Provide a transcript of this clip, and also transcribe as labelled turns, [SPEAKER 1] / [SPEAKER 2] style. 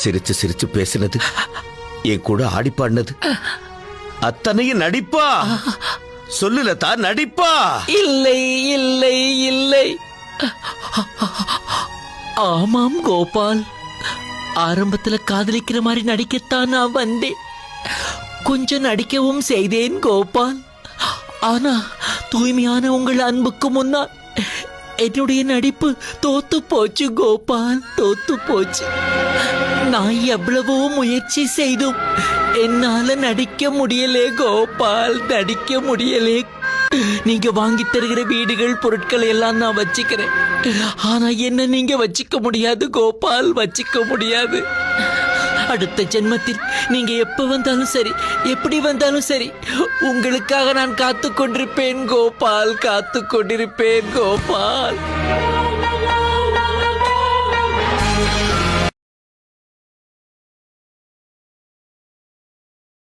[SPEAKER 1] சிரிச்சு சிரிச்சு பேசினது, என் கூட ஆடி பாடினது அத்தனையும் நடிப்பா? சொல்லு லதா, நடிப்பா?
[SPEAKER 2] இல்லை இல்லை இல்லை. ஆமாம் கோபால், ஆரம்பத்துல காதலிக்கிற மாதிரி நடிக்கத்தான் நான் வந்தேன். கொஞ்சம் நடிக்கவும் செய்தேன் கோபால். ஆனா தூய்மையான உங்கள் அன்புக்கு முன்னால் என்னுடைய நடிப்பு தோத்து போச்சு கோபால், தோத்து போச்சு. நான் எவ்வளவோ முயற்சி செய்தும் என்னால நடிக்க முடியலே கோபால், நடிக்க முடியலே. நீங்க வாங்கி தருகிற வீடுகள் பொருட்கள் எல்லாம் நான் வச்சுக்கிறேன். ஆனா என்ன நீங்க வச்சுக்க முடியாது கோபால், வச்சுக்க முடியாது. அடுத்த ஜென்மத்தில் நீங்க எப்ப வந்தாலும் சரி, எப்படி வந்தாலும் சரி, உங்களுக்காக நான் காத்து கொண்டிருப்பேன் கோபால், காத்து கொண்டிருப்பேன் கோபால்.